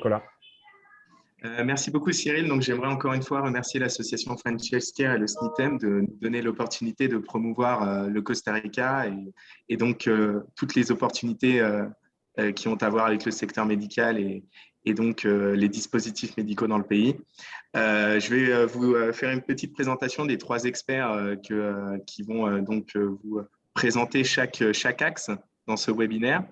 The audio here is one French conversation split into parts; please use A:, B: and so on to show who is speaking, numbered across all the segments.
A: Nicolas.
B: Merci beaucoup Cyril. Donc, j'aimerais encore une fois remercier l'association French Healthcare et le SNITEM de nous donner l'opportunité de promouvoir le Costa Rica et donc toutes les opportunités qui ont à voir avec le secteur médical et donc les dispositifs médicaux dans le pays. Je vais vous faire une petite présentation des trois experts qui vont donc vous présenter chaque axe dans ce webinaire.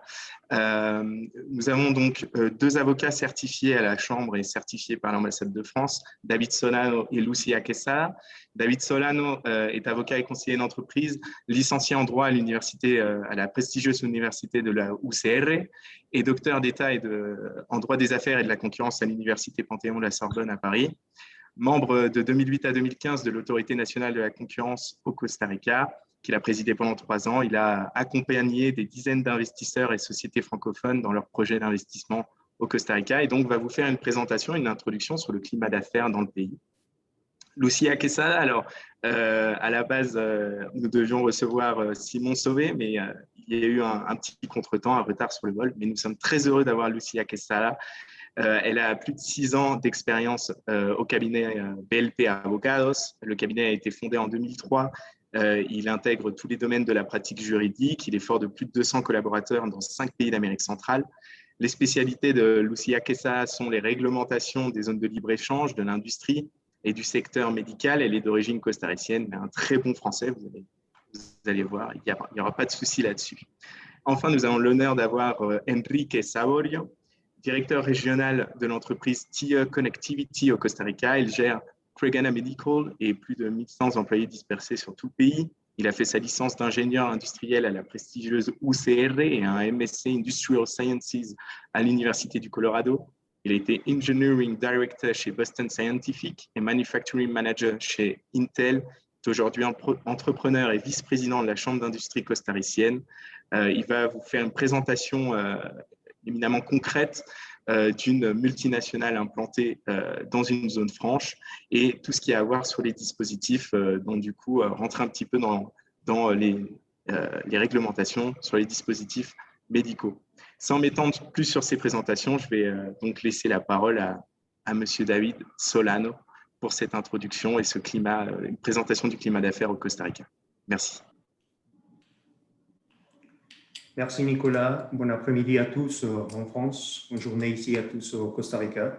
B: Nous avons donc deux avocats certifiés à la Chambre et certifiés par l'ambassade de France, David Solano et Lucia Quesada. David Solano est avocat et conseiller d'entreprise, licencié en droit à l'université, à la prestigieuse université de la UCR et docteur d'État en droit des affaires et de la concurrence à l'université Panthéon de la Sorbonne à Paris. Membre de 2008 à 2015 de l'Autorité nationale de la concurrence au Costa Rica, qu'il a présidé pendant 3 ans. Il a accompagné des dizaines d'investisseurs et sociétés francophones dans leurs projets d'investissement au Costa Rica et donc va vous faire une présentation, une introduction sur le climat d'affaires dans le pays. Lucia Quesada, alors à la base, nous devions recevoir Simon Sauvé, mais il y a eu un petit contretemps, un retard sur le vol, mais nous sommes très heureux d'avoir Lucia Quesada. Elle a plus de 6 ans d'expérience au cabinet BLP Abogados. Le cabinet a été fondé en 2003. Il intègre tous les domaines de la pratique juridique. Il est fort de plus de 200 collaborateurs dans 5 pays d'Amérique centrale. Les spécialités de Lucia Quesada sont les réglementations des zones de libre-échange, de l'industrie et du secteur médical. Elle est d'origine costaricienne, mais un très bon français, vous allez voir, il n'y aura pas de souci là-dessus. Enfin, nous avons l'honneur d'avoir Enrique Saborio, directeur régional de l'entreprise TIE Connectivity au Costa Rica. Il gère Creganna Medical et plus de 1100 employés dispersés sur tout le pays. Il a fait sa licence d'ingénieur industriel à la prestigieuse UCR et un MSc Industrial Sciences à l'Université du Colorado. Il a été Engineering Director chez Boston Scientific et Manufacturing Manager chez Intel. Il est aujourd'hui entrepreneur et vice-président de la Chambre d'industrie costaricienne. Il va vous faire une présentation éminemment concrète d'une multinationale implantée dans une zone franche et tout ce qui a à voir sur les dispositifs, donc du coup rentrer un petit peu dans les réglementations sur les dispositifs médicaux. Sans m'étendre plus sur ces présentations, je vais donc laisser la parole à Monsieur David Solano pour cette introduction et ce climat, une présentation du climat d'affaires au Costa Rica. Merci.
C: Merci Nicolas. Bon après-midi à tous en France. Bonne journée ici à tous au Costa Rica.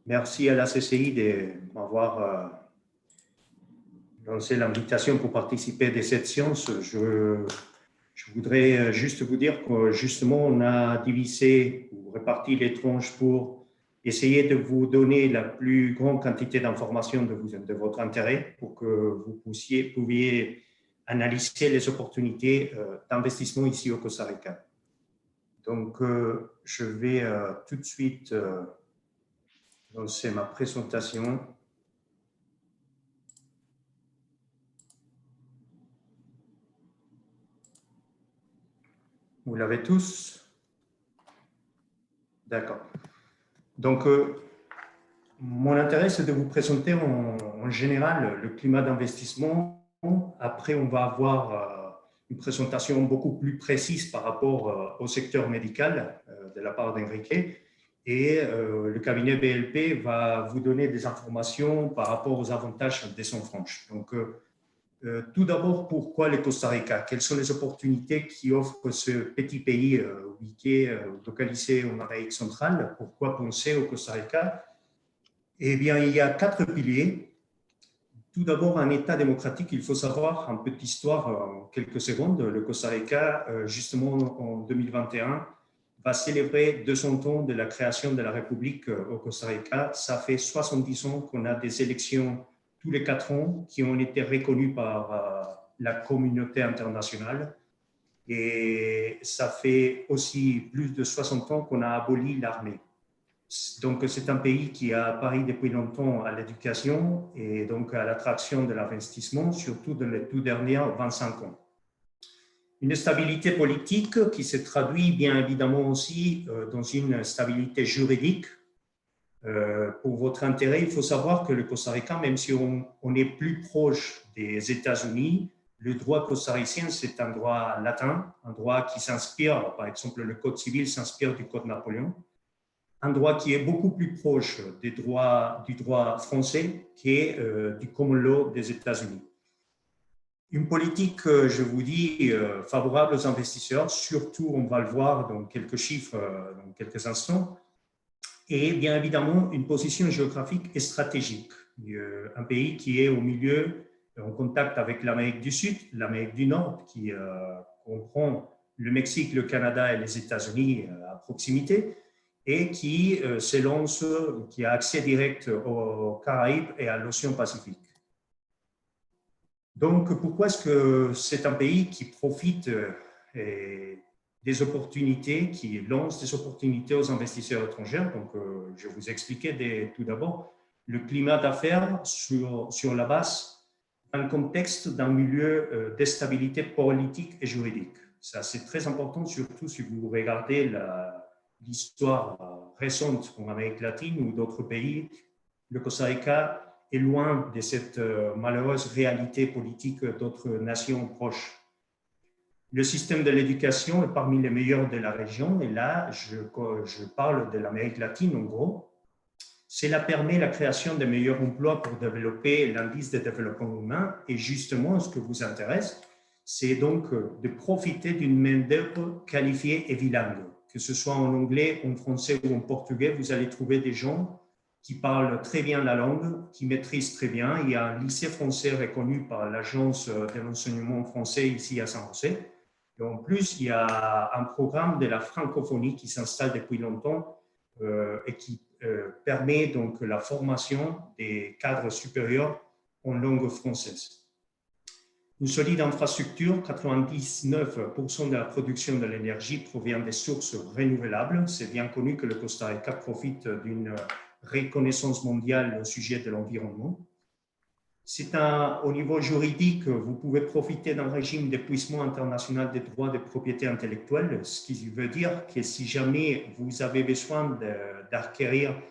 C: Merci à la CCI de m'avoir lancé l'invitation pour participer à cette séance. Je voudrais juste vous dire que justement on a divisé ou réparti les tranches pour essayer de vous donner la plus grande quantité d'informations de votre intérêt pour que vous pouviez analyser les opportunités d'investissement ici au Costa Rica. Donc, je vais tout de suite lancer ma présentation. Vous l'avez tous? D'accord. Donc, mon intérêt, c'est de vous présenter en général le climat d'investissement. Après, on va avoir une présentation beaucoup plus précise par rapport au secteur médical de la part d'Enrique. Et le cabinet BLP va vous donner des informations par rapport aux avantages des zones franches. Donc, tout d'abord, pourquoi le Costa Rica? Quelles sont les opportunités qui offre ce petit pays localisé en Amérique centrale? Pourquoi penser au Costa Rica? Eh bien, il y a 4 piliers. Tout d'abord, un État démocratique, il faut savoir, un peu d'histoire en quelques secondes. Le Costa Rica, justement en 2021, va célébrer 200 ans de la création de la République au Costa Rica. Ça fait 70 ans qu'on a des élections tous les 4 ans qui ont été reconnues par la communauté internationale. Et ça fait aussi plus de 60 ans qu'on a aboli l'armée. Donc, c'est un pays qui a pari depuis longtemps à l'éducation et donc à l'attraction de l'investissement, surtout dans les tout derniers 25 ans. Une stabilité politique qui se traduit bien évidemment aussi dans une stabilité juridique. Pour votre intérêt, il faut savoir que le Costa Rica, même si on est plus proche des États-Unis, Le droit costaricien, c'est un droit latin, un droit qui s'inspire, par exemple, le Code civil s'inspire du Code Napoléon, un droit qui est beaucoup plus proche du droit français qui est du common law des États-Unis. Une politique, je vous dis, favorable aux investisseurs, surtout, on va le voir dans quelques chiffres dans quelques instants, et bien évidemment une position géographique et stratégique. Un pays qui est au milieu, en contact avec l'Amérique du Sud, l'Amérique du Nord, qui comprend le Mexique, le Canada et les États-Unis à proximité, et qui s'élance, qui a accès direct aux Caraïbes et à l'océan Pacifique. Donc, pourquoi est-ce que c'est un pays qui profite des opportunités, qui lance des opportunités aux investisseurs étrangers? Donc, je vous expliquais tout d'abord le climat d'affaires sur la base d'un contexte, d'un milieu d'instabilité politique et juridique. Ça, c'est très important, surtout si vous regardez l'histoire récente en Amérique latine ou d'autres pays. Le Costa Rica est loin de cette malheureuse réalité politique d'autres nations proches. Le système de l'éducation est parmi les meilleurs de la région, et là, je parle de l'Amérique latine en gros. Cela permet la création de meilleurs emplois pour développer l'indice de développement humain, et justement, ce que vous intéresse, c'est donc de profiter d'une main-d'œuvre qualifiée et bilingue. Que ce soit en anglais, en français ou en portugais, vous allez trouver des gens qui parlent très bien la langue, qui maîtrisent très bien. Il y a un lycée français reconnu par l'Agence de l'enseignement français ici à San José. Et en plus, il y a un programme de la francophonie qui s'installe depuis longtemps et qui permet donc la formation des cadres supérieurs en langue française. Une solide infrastructure, 99% de la production de l'énergie provient des sources renouvelables. C'est bien connu que le Costa Rica profite d'une reconnaissance mondiale au sujet de l'environnement. Au niveau juridique, vous pouvez profiter d'un régime d'épuisement international des droits de propriété intellectuelle, ce qui veut dire que si jamais vous avez besoin d'acquérir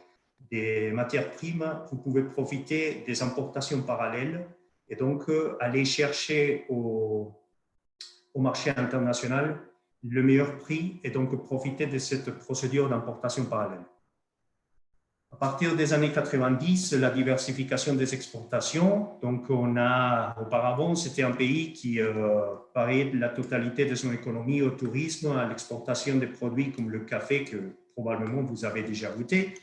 C: des matières primes, vous pouvez profiter des importations parallèles et donc aller chercher au marché international le meilleur prix et donc profiter de cette procédure d'importation parallèle. À partir des années 90, la diversification des exportations. Donc, auparavant, c'était un pays qui pariait de la totalité de son économie au tourisme, à l'exportation des produits comme le café, que probablement vous avez déjà goûté,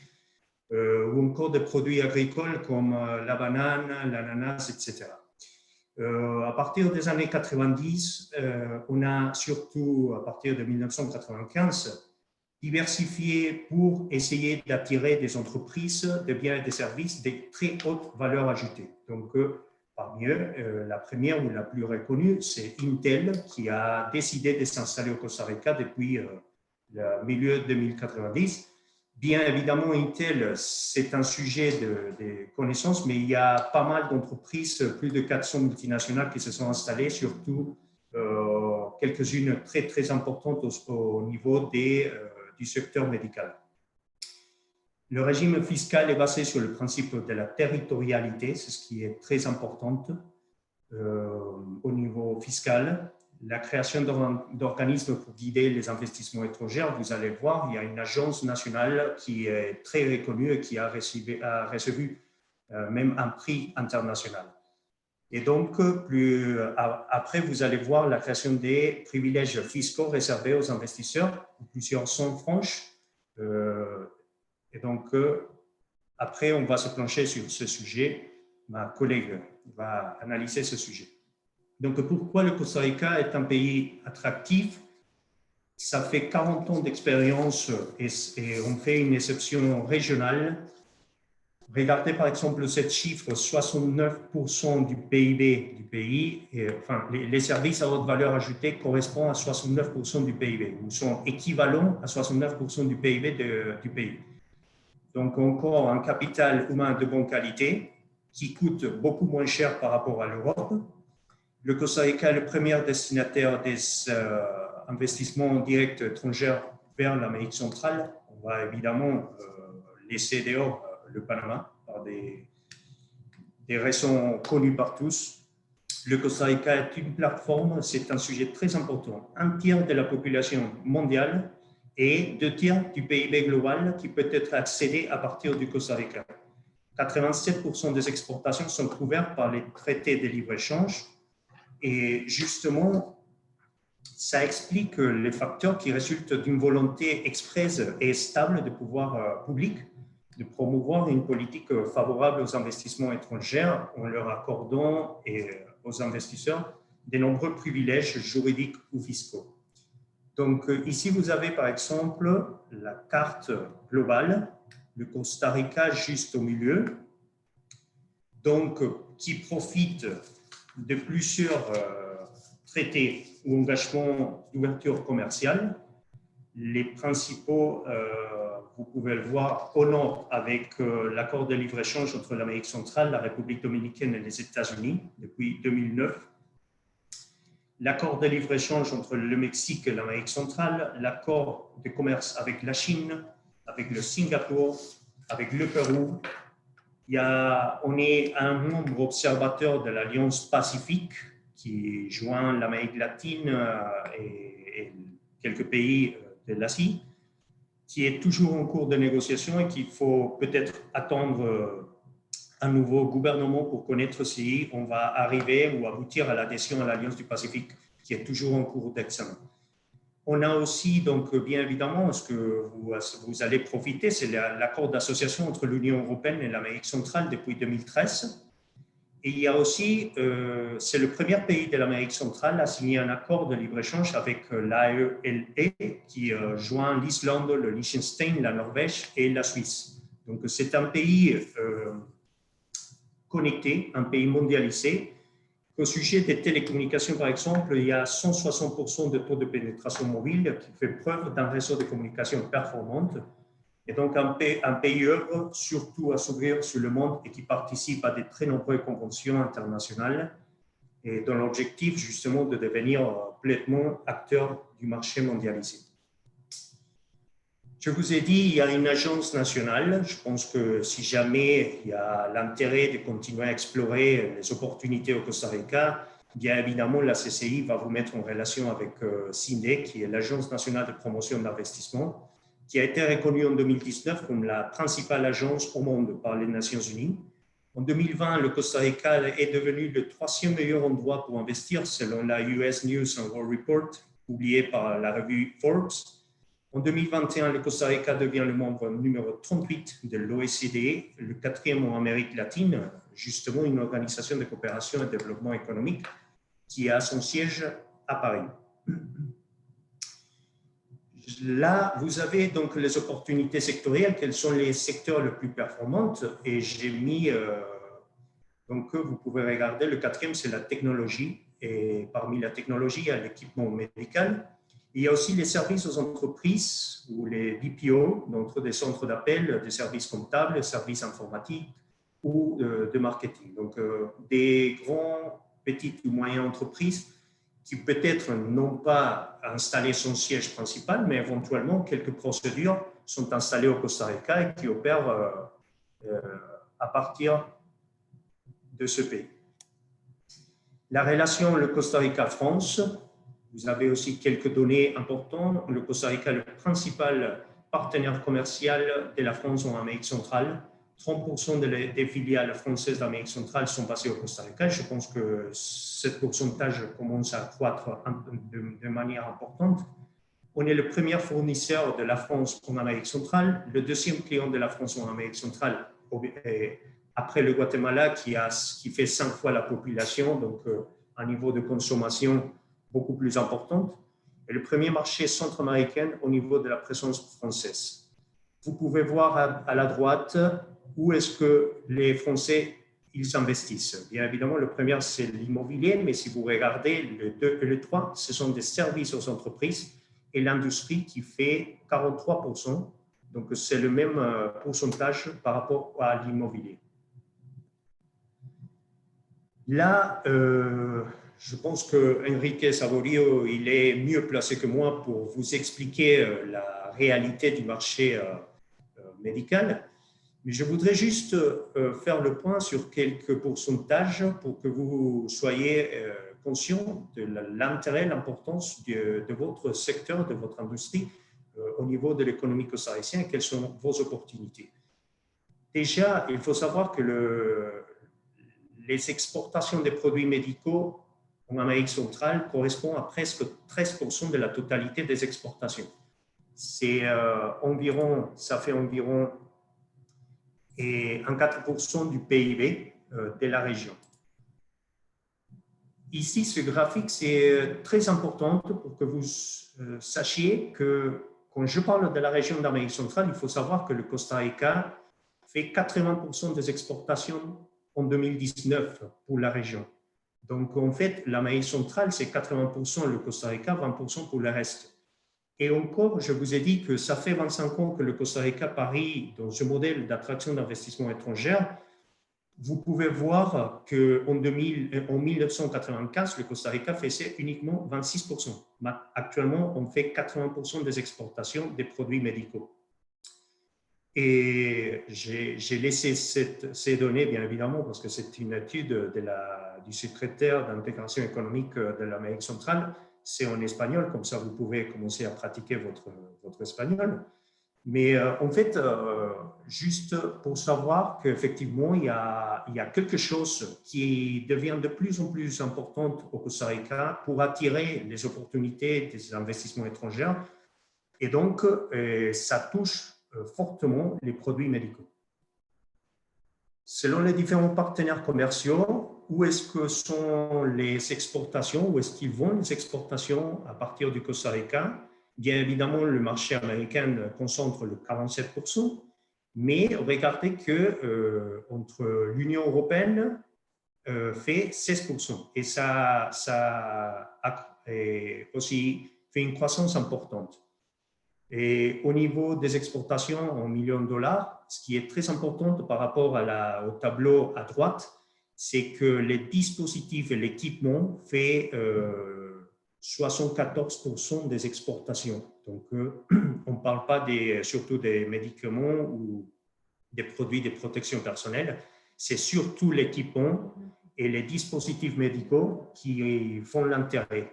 C: ou encore des produits agricoles comme la banane, l'ananas, etc. À partir des années 90, on a surtout, à partir de 1995, diversifié pour essayer d'attirer des entreprises de biens et de services de très haute valeur ajoutée. Donc, parmi eux, la première ou la plus reconnue, c'est Intel, qui a décidé de s'installer au Costa Rica depuis le milieu de 2090. Bien évidemment, Intel, c'est un sujet de connaissance, mais il y a pas mal d'entreprises, plus de 400 multinationales qui se sont installées, surtout quelques-unes très, très importantes au niveau du secteur médical. Le régime fiscal est basé sur le principe de la territorialité, c'est ce qui est très important au niveau fiscal. La création d'organismes pour guider les investissements étrangers, vous allez voir, il y a une agence nationale qui est très reconnue et qui a reçu même un prix international. Et donc, après, vous allez voir la création des privilèges fiscaux réservés aux investisseurs, plusieurs 100 franches. Et donc, après, on va se pencher sur ce sujet. Ma collègue va analyser ce sujet. Donc, pourquoi le Costa Rica est un pays attractif? Ça fait 40 ans d'expérience et on fait une exception régionale. Regardez par exemple cette chiffre, 69% du PIB du pays, les services à haute valeur ajoutée correspondent à 69% du PIB, ou sont équivalents à 69% du PIB du pays. Donc encore un capital humain de bonne qualité qui coûte beaucoup moins cher par rapport à l'Europe. Le Costa Rica est le premier destinataire des investissements directs étrangers vers l'Amérique centrale. On va évidemment laisser dehors le Panama par des raisons connues par tous. le Costa Rica est une plateforme, c'est un sujet très important. Un tiers de la population mondiale et 2 tiers du PIB global qui peut être accédé à partir du Costa Rica. 87% des exportations sont couvertes par les traités de libre-échange et justement, ça explique les facteurs qui résultent d'une volonté expresse et stable de pouvoir public de promouvoir une politique favorable aux investissements étrangers en leur accordant aux investisseurs de nombreux privilèges juridiques ou fiscaux. Donc ici, vous avez par exemple la carte globale, le Costa Rica juste au milieu, donc qui profite de plusieurs traités ou engagements d'ouverture commerciale. Les principaux, vous pouvez le voir au nord avec l'accord de libre-échange entre l'Amérique centrale, la République dominicaine et les États-Unis depuis 2009. L'accord de libre-échange entre le Mexique et l'Amérique centrale, l'accord de commerce avec la Chine, avec le Singapour, avec le Pérou. On est un membre observateur de l'Alliance Pacifique qui joint l'Amérique latine et quelques pays de l'Asie, qui est toujours en cours de négociation et qu'il faut peut-être attendre un nouveau gouvernement pour connaître si on va arriver ou aboutir à l'adhésion à l'Alliance du Pacifique, qui est toujours en cours d'examen. On a aussi, donc, bien évidemment, ce que vous allez profiter, c'est l'accord d'association entre l'Union européenne et l'Amérique centrale depuis 2013. Et il y a aussi, c'est le premier pays de l'Amérique centrale à signer un accord de libre-échange avec l'AELE qui joint l'Islande, le Liechtenstein, la Norvège et la Suisse. Donc, c'est un pays connecté, un pays mondialisé. Au sujet des télécommunications, par exemple, il y a 160% de taux de pénétration mobile qui fait preuve d'un réseau de communication performante. Et donc, un pays œuvre surtout à s'ouvrir sur le monde et qui participe à de très nombreuses conventions internationales et dans l'objectif justement de devenir pleinement acteur du marché mondialisé. Je vous ai dit, il y a une agence nationale. Je pense que si jamais il y a l'intérêt de continuer à explorer les opportunités au Costa Rica, bien évidemment, la CCI va vous mettre en relation avec CINDE, qui est l'Agence nationale de promotion de l'investissement, qui a été reconnue en 2019 comme la principale agence au monde par les Nations Unies. En 2020, le Costa Rica est devenu le 3e meilleur endroit pour investir selon la US News and World Report, publiée par la revue Forbes. En 2021, le Costa Rica devient le membre numéro 38 de l'OECDE, le 4e en Amérique latine, justement une organisation de coopération et de développement économique qui a son siège à Paris. Là, vous avez donc les opportunités sectorielles, quels sont les secteurs les plus performants, et j'ai mis, donc vous pouvez regarder, le 4e, c'est la technologie, et parmi la technologie, il y a l'équipement médical. Il y a aussi les services aux entreprises ou les BPO, donc des centres d'appel, des services comptables, des services informatiques ou de marketing. Donc, des grandes, petites ou moyennes entreprises qui peut-être n'ont pas installé son siège principal, mais éventuellement quelques procédures sont installées au Costa Rica et qui opèrent à partir de ce pays. La relation le Costa Rica-France. Vous avez aussi quelques données importantes. Le Costa Rica est le principal partenaire commercial de la France en Amérique centrale. 30% des filiales françaises d'Amérique centrale sont basées au Costa Rica. Je pense que ce pourcentage commence à croître de manière importante. On est le premier fournisseur de la France en Amérique centrale, le 2e client de la France en Amérique centrale, après le Guatemala qui fait 5 fois la population, donc un niveau de consommation beaucoup plus importante, et le premier marché centra-américain au niveau de la présence française. Vous pouvez voir à la droite où est-ce que les Français ils investissent. Bien évidemment, le premier, c'est l'immobilier, mais si vous regardez le 2 et le 3, ce sont des services aux entreprises et l'industrie qui fait 43%. Donc, c'est le même pourcentage par rapport à l'immobilier. Là, je pense que Enrique Saborio, il est mieux placé que moi pour vous expliquer la réalité du marché médical. Mais je voudrais juste faire le point sur quelques pourcentages pour que vous soyez conscient de l'intérêt, l'importance de votre secteur, de votre industrie au niveau de l'économie costaricienne et quelles sont vos opportunités. Déjà, il faut savoir que les exportations des produits médicaux en Amérique centrale correspondent à presque 13% de la totalité des exportations. Ça fait environ et 4% du PIB de la région. Ici, ce graphique, c'est très important pour que vous sachiez que quand je parle de la région d'Amérique centrale, il faut savoir que le Costa Rica fait 80% des exportations en 2019 pour la région. Donc, en fait, l'Amérique centrale, c'est 80%, le Costa Rica, 20% pour le reste. Et encore, je vous ai dit que ça fait 25 ans que le Costa Rica parie dans ce modèle d'attraction d'investissement étrangers. Vous pouvez voir qu'en 1995, le Costa Rica faisait uniquement 26%. Actuellement, on fait 80% des exportations des produits médicaux. Et j'ai laissé ces données, bien évidemment, parce que c'est une étude du secrétaire d'intégration économique de l'Amérique centrale. C'est en espagnol, comme ça vous pouvez commencer à pratiquer votre espagnol. Mais en fait, juste pour savoir qu'effectivement, il y a quelque chose qui devient de plus en plus important au Costa Rica pour attirer les opportunités des investissements étrangers. Et donc, ça touche fortement les produits médicaux. Selon les différents partenaires commerciaux, où est-ce que sont les exportations, où est-ce qu'ils vont les exportations à partir du Costa Rica? Bien évidemment, le marché américain concentre le 47%, mais regardez que entre l'Union européenne fait 16%, et ça a aussi fait une croissance importante. Et au niveau des exportations en millions de dollars, ce qui est très important par rapport au tableau à droite, c'est que les dispositifs et l'équipement fait 74% des exportations. Donc, on ne parle pas surtout des médicaments ou des produits de protection personnelle, c'est surtout l'équipement et les dispositifs médicaux qui font l'intérêt.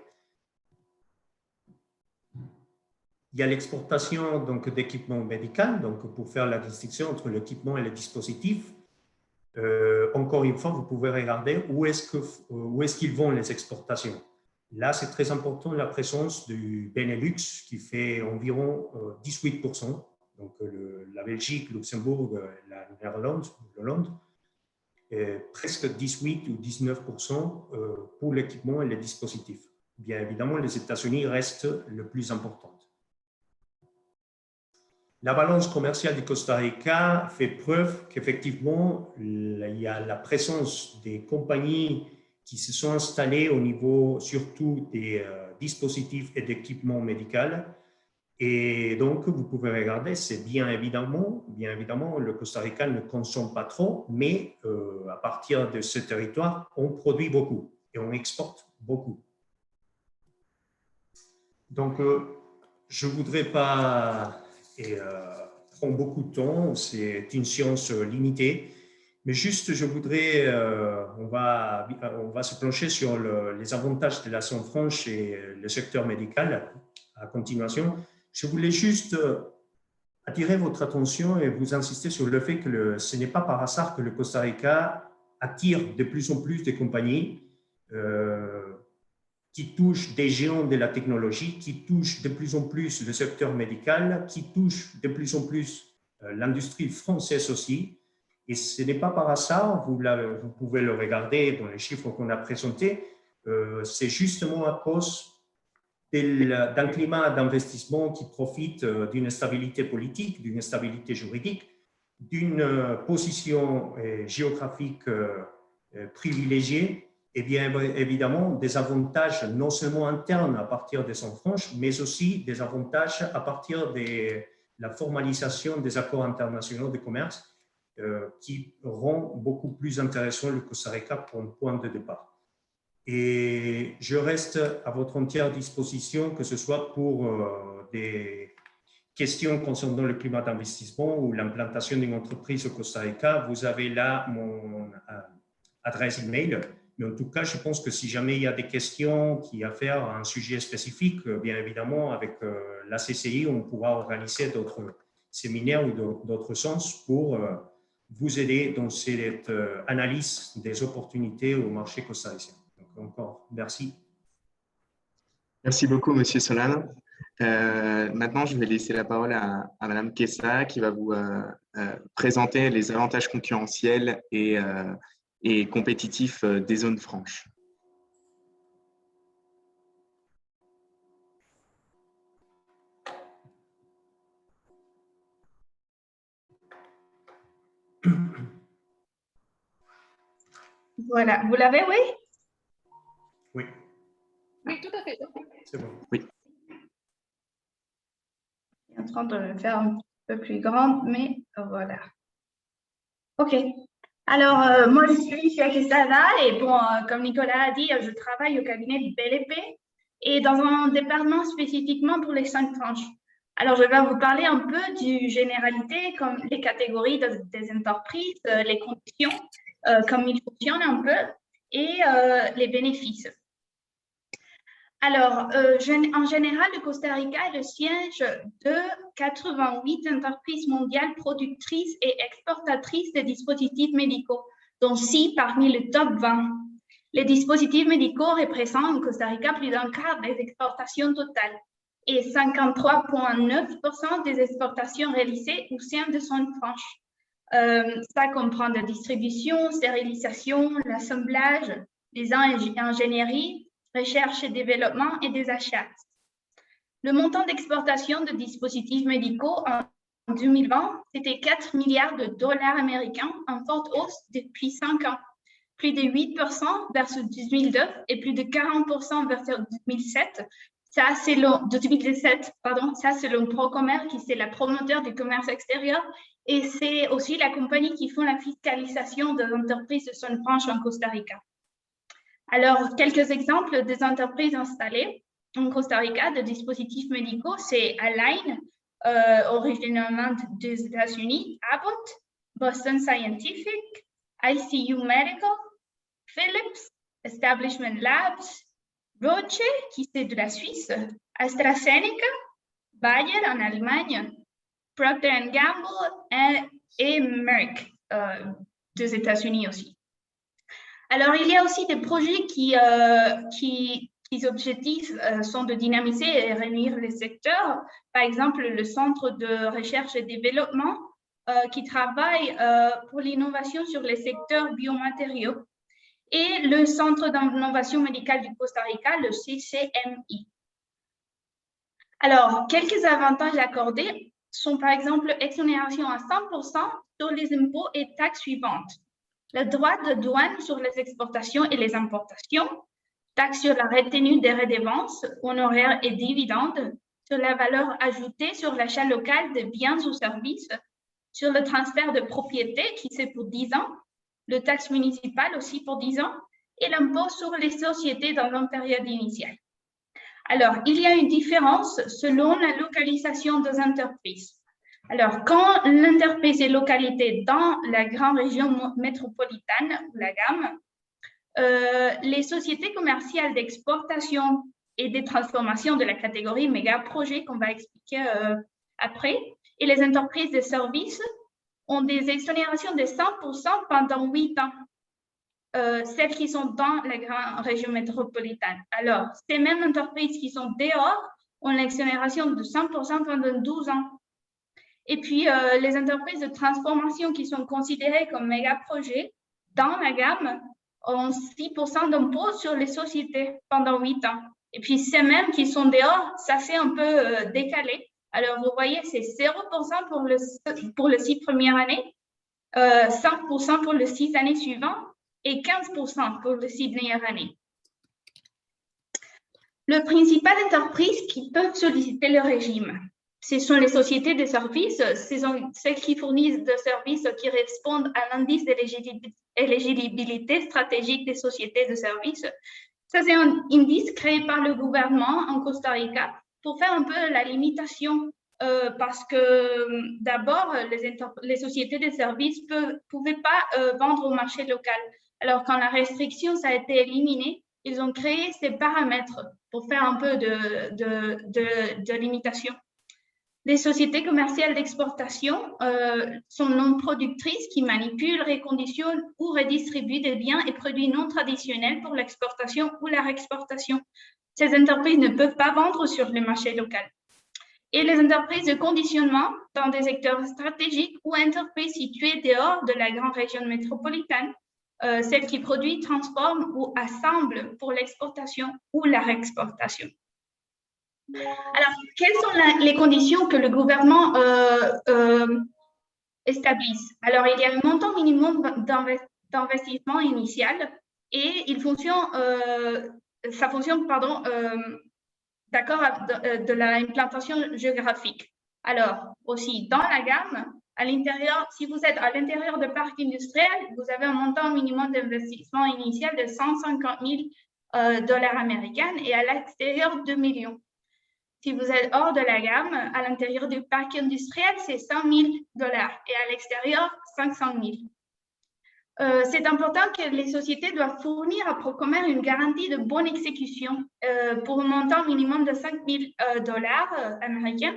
C: Il y a l'exportation d'équipements médicaux, donc pour faire la distinction entre l'équipement et les dispositifs. Encore une fois, vous pouvez regarder où est-ce qu'ils vont les exportations. Là, c'est très important la présence du Benelux qui fait environ 18%, donc la Belgique, Luxembourg, la Hollande, presque 18 ou 19% pour l'équipement et les dispositifs. Bien évidemment, les États-Unis restent le plus important. La balance commerciale du Costa Rica fait preuve qu'effectivement, il y a la présence des compagnies qui se sont installées au niveau surtout des dispositifs et d'équipements médicaux. Et donc, vous pouvez regarder, c'est bien évidemment, le Costa Rica ne consomme pas trop, mais à partir de ce territoire, on produit beaucoup et on exporte beaucoup. Donc, je ne voudrais pas prendre beaucoup de temps, c'est une science limitée, mais juste, je voudrais, on va se pencher sur les avantages de la zone franche et le secteur médical à continuation. Je voulais juste attirer votre attention et vous insister sur le fait que ce n'est pas par hasard que le Costa Rica attire de plus en plus de compagnies qui touchent des géants de la technologie, qui touchent de plus en plus le secteur médical, qui touchent de plus en plus l'industrie française aussi. Et ce n'est pas par hasard, vous pouvez le regarder dans les chiffres qu'on a présentés, c'est justement à cause d'un climat d'investissement qui profite d'une stabilité politique, d'une stabilité juridique, d'une position géographique privilégiée, et bien évidemment des avantages non seulement internes à partir des zones franches, mais aussi des avantages à partir de la formalisation des accords internationaux de commerce qui rend beaucoup plus intéressant le Costa Rica pour un point de départ. Et je reste à votre entière disposition, que ce soit pour des questions concernant le climat d'investissement ou l'implantation d'une entreprise au Costa Rica, vous avez là mon adresse email. Mais en tout cas, je pense que si jamais il y a des questions qui ont affaire à un sujet spécifique, bien évidemment, avec la CCI, on pourra organiser d'autres séminaires ou d'autres sens pour vous aider dans cette analyse des opportunités au marché costaricien. Donc, encore, merci.
B: Merci beaucoup, Monsieur Solano. Maintenant, je vais laisser la parole à Madame Kessa qui va vous présenter les avantages concurrentiels et compétitifs des zones franches.
A: Voilà, vous l'avez, oui?
C: Oui.
A: Oui, tout à fait.
C: C'est bon.
B: Oui.
A: Je suis en train de le faire un peu plus grande, mais voilà. OK. Alors, moi, je suis Cheikh Sada et bon, comme Nicolas a dit, je travaille au cabinet du BLP et dans un département spécifiquement pour les 5 franches. Alors, je vais vous parler un peu du généralité, comme les catégories des entreprises, les conditions, comme ils fonctionnent un peu et les bénéfices. Alors, en général, le Costa Rica est le siège de 88 entreprises mondiales productrices et exportatrices de dispositifs médicaux, dont 6 parmi le top 20. Les dispositifs médicaux représentent au Costa Rica plus d'un quart des exportations totales et 53,9% des exportations réalisées au sein de zone franche. Ça comprend la distribution, stérilisation, l'assemblage, les ingénieries, recherche et développement et des achats. Le montant d'exportation de dispositifs médicaux en 2020, c'était 4 milliards de dollars américains, en forte hausse depuis 5 ans. Plus de 8% versus 2009 et plus de 40% versus 2007. Ça, de 2017, pardon, ça c'est le Procommerce qui c'est la promoteur du commerce extérieur et c'est aussi la compagnie qui fait la fiscalisation des entreprises de zone franche en Costa Rica. Alors, quelques exemples des entreprises installées en Costa Rica de dispositifs médicaux, c'est Align, originalement des États-Unis, Abbott, Boston Scientific, ICU Medical, Philips, Establishment Labs, Roche, qui c'est de la Suisse, AstraZeneca, Bayer en Allemagne, Procter & Gamble et Merck des États-Unis aussi. Alors, il y a aussi des projets qui objectifs sont de dynamiser et réunir les secteurs. Par exemple, le Centre de recherche et développement qui travaille pour l'innovation sur les secteurs biomatériaux et le Centre d'innovation médicale du Costa Rica, le CCMI. Alors, quelques avantages accordés sont par exemple exonération à 100% sur les impôts et taxes suivantes. Le droit de douane sur les exportations et les importations, taxe sur la retenue des redevances, honoraires et dividendes, sur la valeur ajoutée sur l'achat local de biens ou services, sur le transfert de propriété qui c'est pour 10 ans, le taxe municipale aussi pour 10 ans et l'impôt sur les sociétés dans une période initiale. Alors, il y a une différence selon la localisation des entreprises. Alors, quand l'entreprise est localisée dans la grande région métropolitaine, la GAM, les sociétés commerciales d'exportation et de transformation de la catégorie méga projet qu'on va expliquer après, et les entreprises de services ont des exonérations de 100% pendant 8 ans, celles qui sont dans la grande région métropolitaine. Alors, ces mêmes entreprises qui sont dehors ont l'exonération de 100% pendant 12 ans. Et puis, les entreprises de transformation qui sont considérées comme méga projets dans la gamme ont 6% d'impôt sur les sociétés pendant 8 ans. Et puis, ces mêmes qui sont dehors, ça c'est un peu décalé. Alors, vous voyez, c'est 0% pour les 6 premières années, 5% pour les 6 années suivantes et 15% pour les 6 dernières années. Le principal entreprise qui peuvent solliciter le régime, ce sont les sociétés de services, ce sont celles qui fournissent des services qui répondent à l'indice d'éligibilité stratégique des sociétés de services. Ça, c'est un indice créé par le gouvernement en Costa Rica pour faire un peu la limitation parce que d'abord, les sociétés de services ne pouvaient pas vendre au marché local. Alors, quand la restriction ça a été éliminée, ils ont créé ces paramètres pour faire un peu de limitation. Les sociétés commerciales d'exportation sont non productrices qui manipulent, réconditionnent ou redistribuent des biens et produits non traditionnels pour l'exportation ou la réexportation. Ces entreprises ne peuvent pas vendre sur le marché local. Et les entreprises de conditionnement dans des secteurs stratégiques ou entreprises situées dehors de la grande région métropolitaine, celles qui produisent, transforment ou assemblent pour l'exportation ou la réexportation. Alors, quelles sont les conditions que le gouvernement établisse? Alors, il y a un montant minimum d'investissement initial et ça fonctionne, d'accord, de l'implantation géographique. Alors, aussi, dans la gamme, à l'intérieur, si vous êtes à l'intérieur de parcs industriels, vous avez un montant minimum d'investissement initial de 150 000 dollars américains et à l'extérieur, 2 millions. Si vous êtes hors de la gamme, à l'intérieur du parc industriel, c'est 100 000 dollars et à l'extérieur, 500 000. C'est important que les sociétés doivent fournir à Procomer une garantie de bonne exécution pour un montant minimum de 5 000 dollars américains.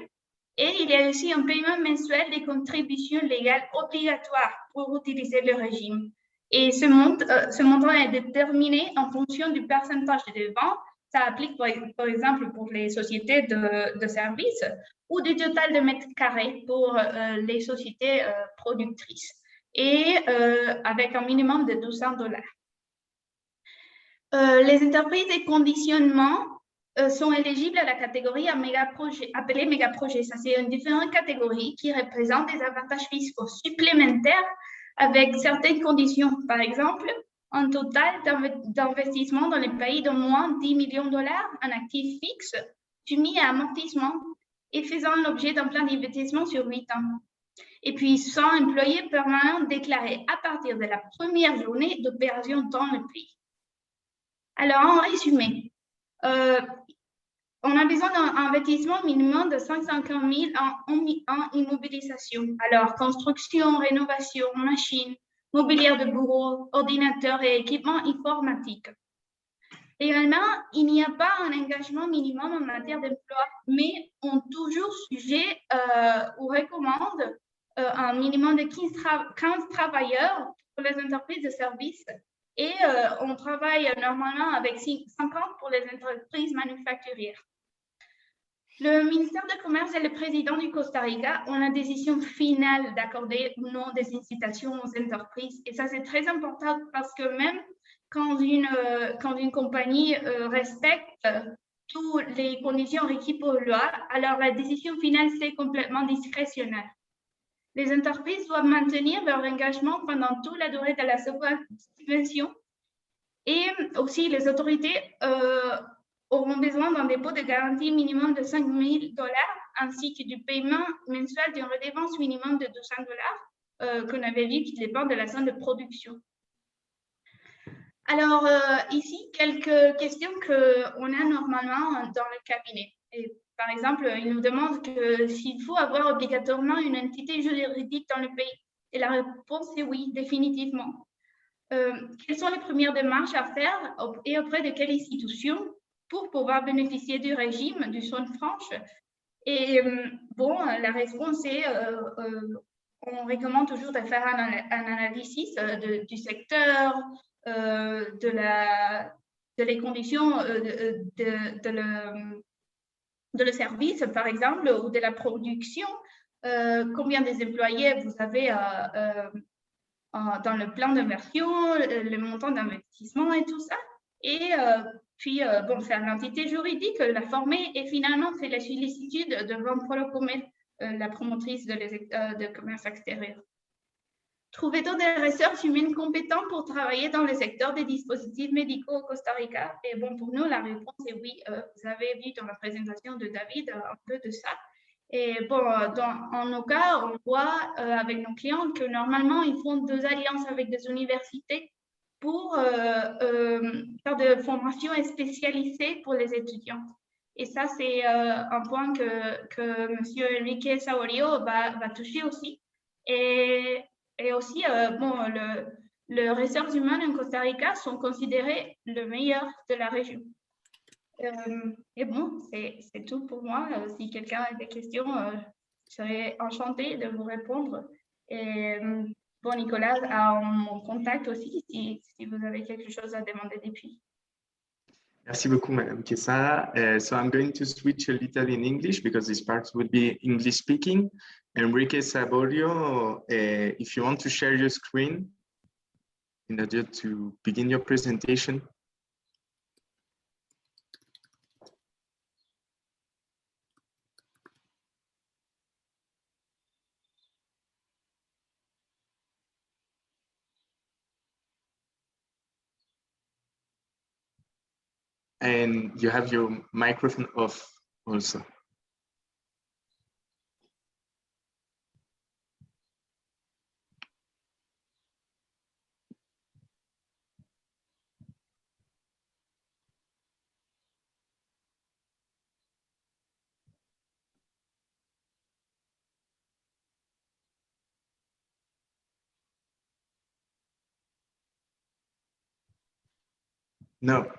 A: Et il y a aussi un paiement mensuel des contributions légales obligatoires pour utiliser le régime. Et ce montant est déterminé en fonction du pourcentage de ventes. Ça applique, par exemple, pour les sociétés de services ou du total de mètres carrés pour les sociétés productrices et avec un minimum de 200 dollars. Les entreprises de conditionnement sont éligibles à la catégorie appelée mégaprojet. Ça, c'est une différente catégorie qui représente des avantages fiscaux supplémentaires avec certaines conditions. Par exemple, un total d'investissement dans les pays d'au moins 10 millions de dollars en actifs fixes, soumis à amortissement et faisant l'objet d'un plan d'investissement sur 8 ans. Et puis, 100 employés permanents déclarés à partir de la première journée d'opération dans le pays. Alors, en résumé, on a besoin d'un investissement minimum de 550 000 en immobilisation. Alors, construction, rénovation, machines, mobilière de bureau, ordinateurs et équipements informatiques. Également, il n'y a pas un engagement minimum en matière d'emploi, mais on est toujours sujet ou recommande un minimum de 15 travailleurs pour les entreprises de services et on travaille normalement avec 50 pour les entreprises manufacturières. Le ministère du Commerce et le président du Costa Rica ont la décision finale d'accorder ou non des incitations aux entreprises. Et ça, c'est très important parce que même quand une compagnie respecte toutes les conditions requises pour la loi, alors la décision finale, c'est complètement discrétionnaire. Les entreprises doivent maintenir leur engagement pendant toute la durée de la subvention et aussi les autorités auront besoin d'un dépôt de garantie minimum de 5 000 dollars ainsi que du paiement mensuel d'une redevance minimum de 200 dollars qu'on avait vu qui dépend de la zone de production. Alors, ici, quelques questions qu'on a normalement dans le cabinet. Et, par exemple, il nous demande s'il faut avoir obligatoirement une entité juridique dans le pays. Et la réponse est oui, définitivement. Quelles sont les premières démarches à faire et auprès de quelle institution pour pouvoir bénéficier du régime du zone franche? Et bon, la réponse est, on recommande toujours de faire un analyse du secteur, les conditions de le service, par exemple, ou de la production, combien des employés vous avez dans le plan d'inversion, le montant d'investissement et tout ça. Et puis, bon, faire l'entité juridique, la former et finalement faire la sollicitude devant Procomer, la promotrice de commerce extérieur. Trouvez-t-on des ressources humaines compétentes pour travailler dans le secteur des dispositifs médicaux au Costa Rica? Et bon, pour nous, la réponse est oui. Vous avez vu dans la présentation de David un peu de ça. Et bon, en nos cas, on voit avec nos clients que normalement, ils font 2 alliances avec des universités pour faire des formations spécialisées pour les étudiants. Et ça, c'est un point que M. Enrique Saborio va toucher aussi. Et aussi, bon, les ressources humaines en Costa Rica sont considérées le meilleur de la région. Et bon, c'est tout pour moi. Si quelqu'un a des questions, je serais enchantée de vous répondre. Et bon, Nicolas a mon contact aussi si vous avez quelque chose à demander depuis.
B: Merci beaucoup, Madame Quesada. So I'm going to switch a little in English because this part will be English speaking. Enrique Saborio, if you want to share your screen in order to begin your presentation. And you have your microphone off also. No,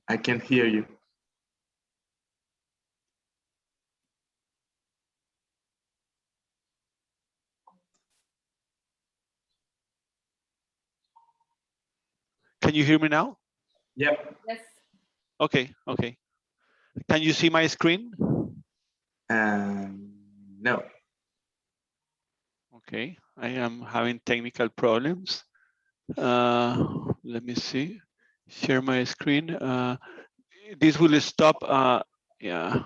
B: I can't hear you.
D: Can you hear me now?
B: Yep.
E: Yes.
D: Okay, okay. Can you see my screen?
B: No.
D: Okay, I am having technical problems. Let me see. Share my screen. This will stop. Yeah.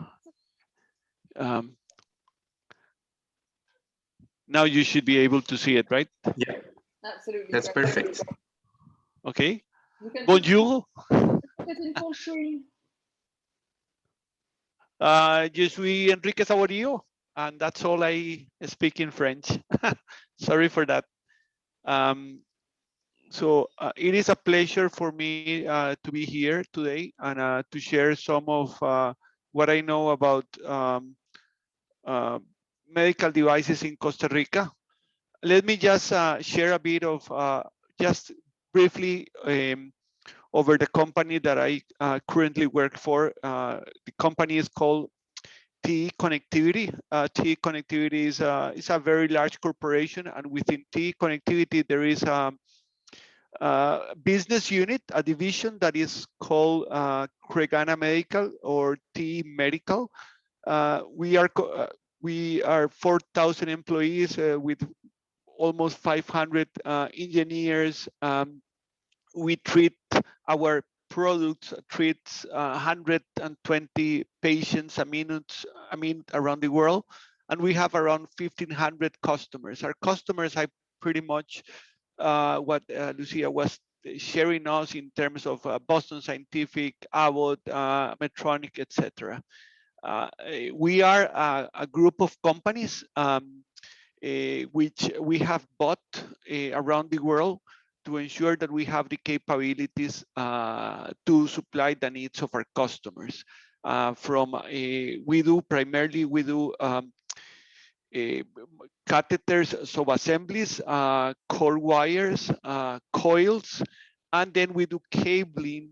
D: Now you should be able to see it, right?
B: Yeah.
E: Absolutely.
B: That's perfect.
D: Okay.
E: You can
D: Bonjour.
E: put it in full screen.
D: Je suis Enrique Saborio, and that's all I speak in French. Sorry for that. So it is a pleasure for me to be here today and to share some of what I know about medical devices in Costa Rica. Let me just share a bit of just briefly over the company that I currently work for. The company is called TE Connectivity. TE Connectivity is a very large corporation, and within TE Connectivity there is a business unit, a division that is called Creganna Medical or TE Medical. We are 4,000 employees with almost 500 engineers. We treat our products treats 120 patients a minute around the world, and we have around 1,500 customers. Our customers are pretty much what Lucia was sharing us in terms of Boston Scientific, Abbott, Medtronic, etc. We are a group of companies which we have bought around the world to ensure that we have the capabilities to supply the needs of our customers. We do catheters, sub-assemblies, core wires, coils, and then we do cabling.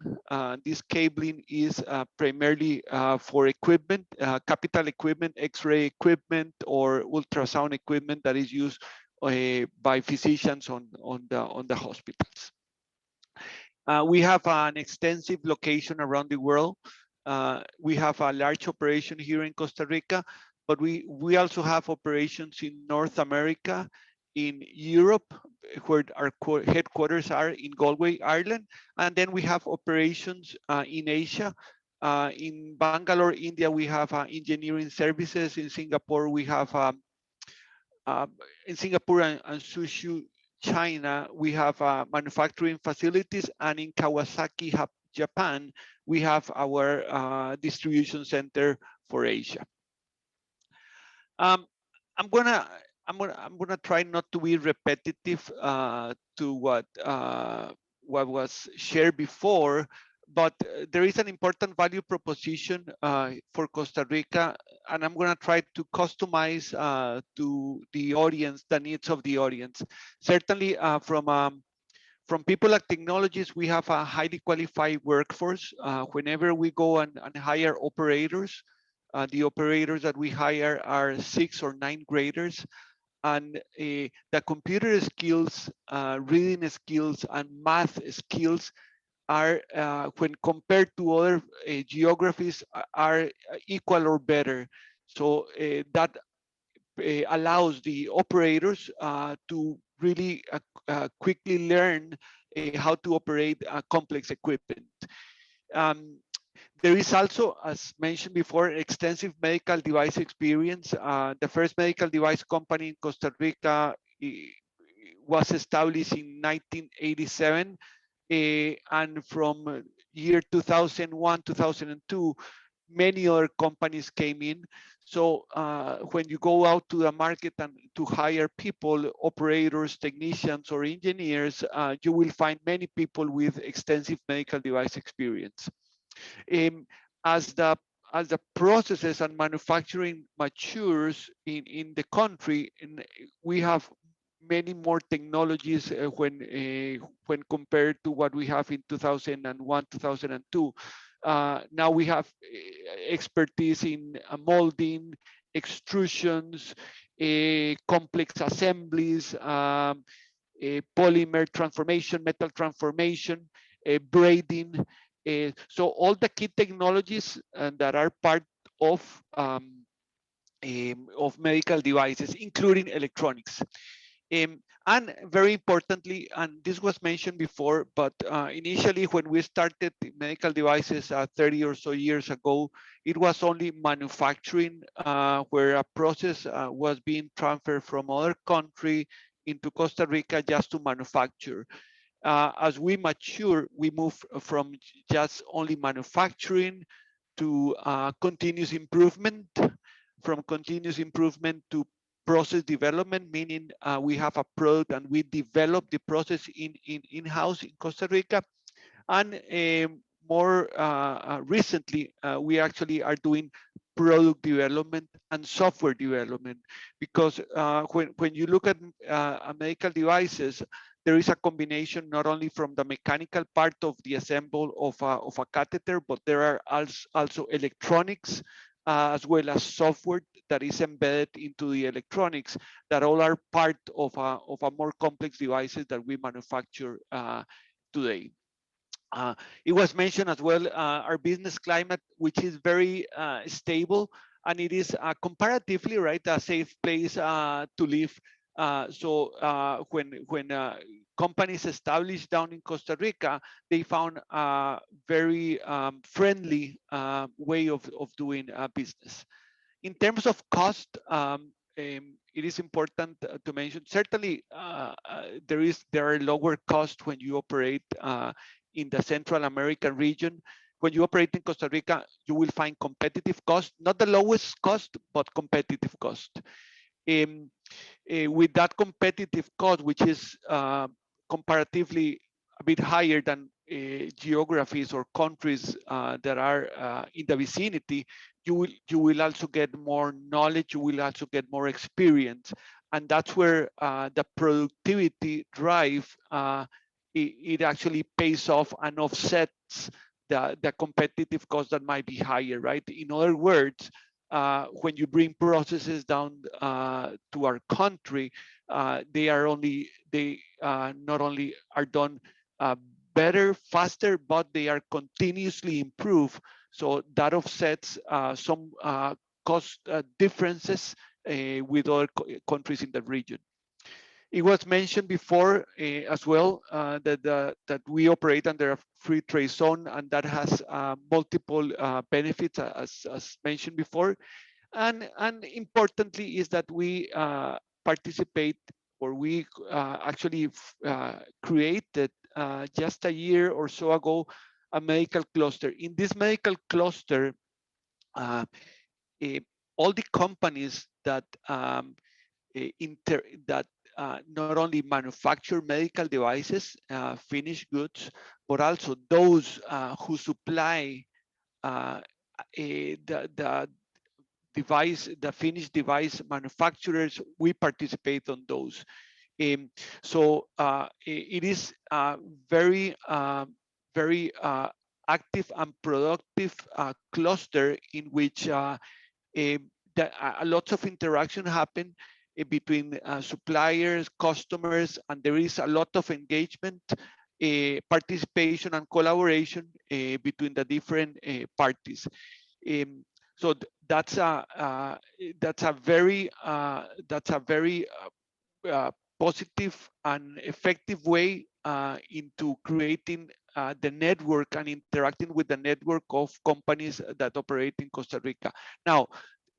D: This cabling is primarily for equipment, capital equipment, X-ray equipment, or ultrasound equipment that is used by physicians on the hospitals. We have an extensive location around the world. We have a large operation here in Costa Rica, but we also have operations in North America, in Europe, where our headquarters are in Galway, Ireland, and then we have operations in Asia. In Bangalore, India, we have engineering services. In Singapore, we have in Singapore and Suzhou, China, we have manufacturing facilities, and in Kawasaki, Japan, we have our distribution center for Asia. I'm gonna try not to be repetitive to what was shared before, but there is an important value proposition for Costa Rica, and I'm going to try to customize to the audience, the needs of the audience. Certainly from People and Technologies, we have a highly qualified workforce. Whenever we go and hire operators, the operators that we hire are 6th or 9th graders. And the computer skills, reading skills, and math skills are, when compared to other geographies, are equal or better. So that allows the operators to really quickly learn how to operate complex equipment. There is also, as mentioned before, extensive medical device experience. The first medical device company in Costa Rica was established in 1987. And from year 2001, 2002, many other companies came in. So when you go out to the market and to hire people, operators, technicians, or engineers, you will find many people with extensive medical device experience. As the processes and manufacturing matures in the country, we have many more technologies when compared to what we have in 2001, 2002. Now we have expertise in molding, extrusions, complex assemblies, polymer transformation, metal transformation, braiding. So all the key technologies that are part of medical devices, including electronics. And very importantly, and this was mentioned before, but initially when we started medical devices 30 or so years ago, it was only manufacturing where a process was being transferred from other country into Costa Rica just to manufacture. As we mature, we move from just only manufacturing to continuous improvement, from continuous improvement to process development, meaning we have a product and we develop the process in-house in Costa Rica. And more recently, we actually are doing product development and software development, because when you look at medical devices, there is a combination not only from the mechanical part of the assemble of a catheter, but there are also electronics as well as software that is embedded into the electronics that all are part of a more complex devices that we manufacture today. It was mentioned as well, our business climate, which is very stable, and it is comparatively, right, a safe place to live. So when companies established down in Costa Rica, they found a very friendly way of doing business. In terms of cost, it is important to mention, certainly there are lower costs when you operate in the Central American region. When you operate in Costa Rica, you will find competitive cost, not the lowest cost, but competitive cost. With that competitive cost, which is comparatively a bit higher than geographies or countries that are in the vicinity, you will also get more knowledge, you will also get more experience. And that's where the productivity drive, it actually pays off and offsets the competitive cost that might be higher, right? In other words, when you bring processes down to our country, they not only are done better, faster, but they are continuously improved. So that offsets some cost differences with other countries in the region. It was mentioned before as well that we operate under a free trade zone, and that has multiple benefits, as mentioned before. And importantly is that we participate, or we actually created just a year or so ago a medical cluster. In this medical cluster, all the companies that not only manufacture medical devices, finished goods, but also those who supply the device, the finished device manufacturers. We participate on those. So it is very, very active and productive cluster in which lots of interaction happen between suppliers, customers, and there is a lot of engagement, participation, and collaboration between the different parties. So that's a very positive and effective way into creating the network and interacting with the network of companies that operate in Costa Rica. Now,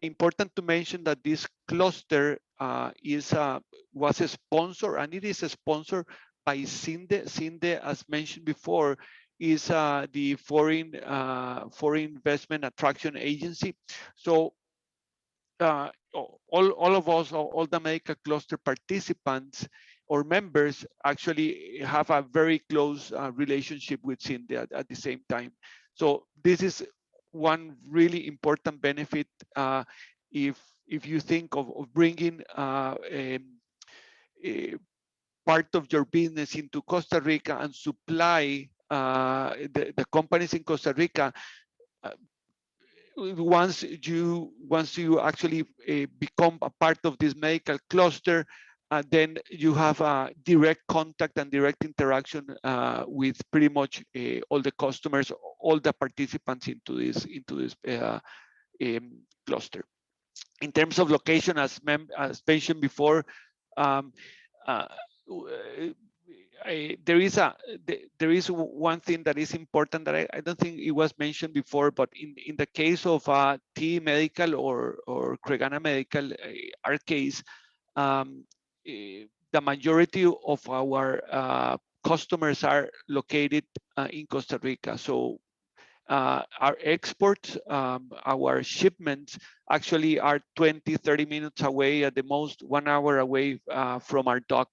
D: important to mention that this cluster was a sponsor, and it is a sponsor by CINDE. CINDE, as mentioned before, is the foreign investment attraction agency. So all of us, all the medical cluster participants or members actually have a very close relationship with CINDE at the same time. So this is one really important benefit if you think of bringing a part of your business into Costa Rica and supply the companies in Costa Rica. Once you actually become a part of this medical cluster, then you have a direct contact and direct interaction with pretty much all the customers, all the participants into this cluster. In terms of location, as mentioned before, there is one thing that is important that I don't think it was mentioned before, but in the case of TE Medical or Creganna Medical, our case, the majority of our customers are located in Costa Rica. So our exports, our shipments actually are 20-30 minutes away, at the most 1 hour away from our dock.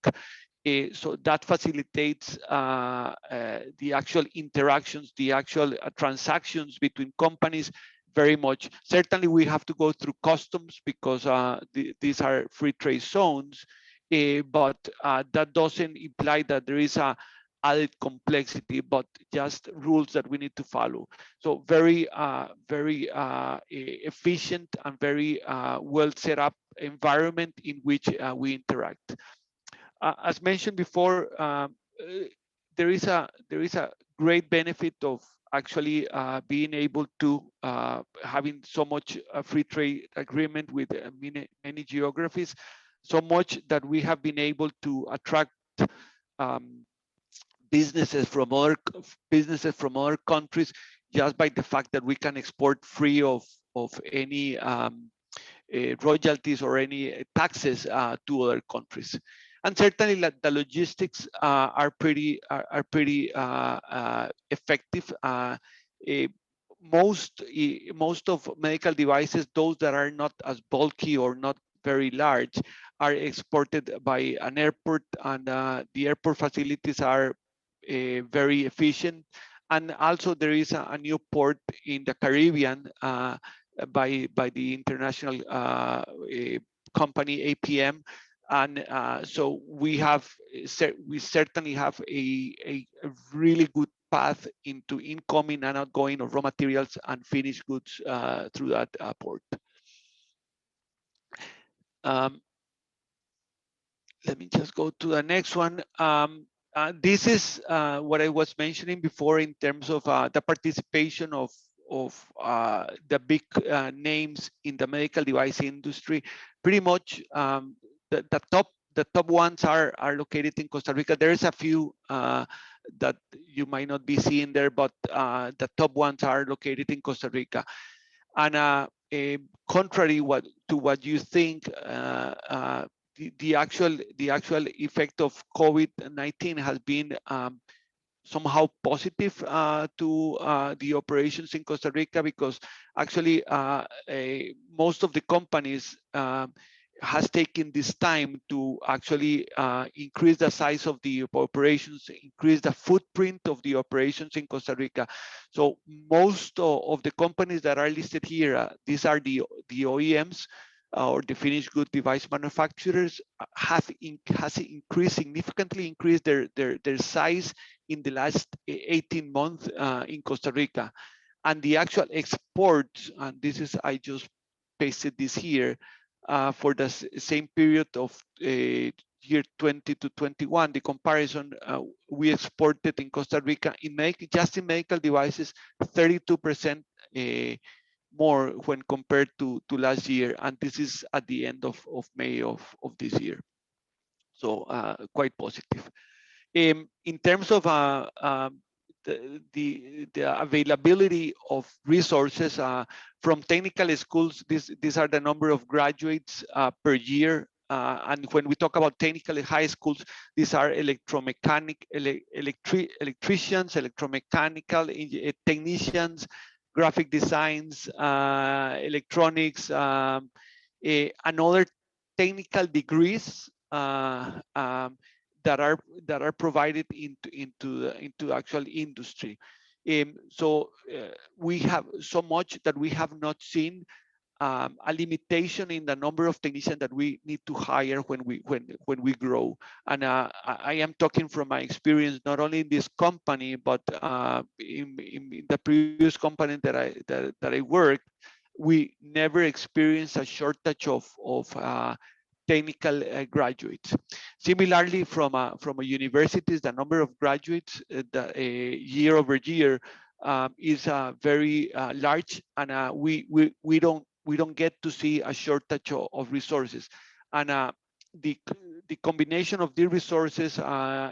D: So that facilitates the actual interactions, the actual transactions between companies very much. Certainly we have to go through customs because these are free trade zones, but that doesn't imply that there is a added complexity, but just rules that we need to follow. So very efficient and very well set up environment in which we interact. As mentioned before, there is a great benefit of actually being able to having so much free trade agreement with many geographies, so much that we have been able to attract businesses from other countries just by the fact that we can export free of any royalties or any taxes to other countries. And certainly the logistics are pretty effective. Most of medical devices, those that are not as bulky or not very large, are exported by an airport, and the airport facilities are very efficient. And also there is a new port in the Caribbean by the international company APM. And so we certainly have a really good path into incoming and outgoing of raw materials and finished goods through that port. Let me just go to the next one. This is what I was mentioning before in terms of the participation of the big names in the medical device industry. Pretty much the top ones are located in Costa Rica. There is a few that you might not be seeing there, but the top ones are located in Costa Rica. And contrary to what you think, the actual effect of COVID-19 has been somehow positive to the operations in Costa Rica, because actually most of the companies has taken this time to actually increase the size of the operations, increase the footprint of the operations in Costa Rica. So most of the companies that are listed here, these are the OEMs or the finished good device manufacturers, has significantly increased their size in the last 18 months in Costa Rica. And the actual exports, and this is, I just pasted this here, for the same period of year 20 to 21, the comparison, we exported in Costa Rica just in medical devices 32% more when compared to last year, and this is at the end of May of this year. So quite positive. In terms of the availability of resources from technical schools, these are the number of graduates per year. And when we talk about technical high schools, these are electricians, electromechanical technicians, graphic designs, electronics, and other technical degrees that are provided into actual industry. So we have so much that we have not seen a limitation in the number of technicians that we need to hire when we grow. And I am talking from my experience, not only in this company, but in the previous company that I worked, we never experienced a shortage of technical graduates. Similarly, from universities, the number of graduates year over year is very large, and we don't get to see a shortage of resources. And the combination of the resources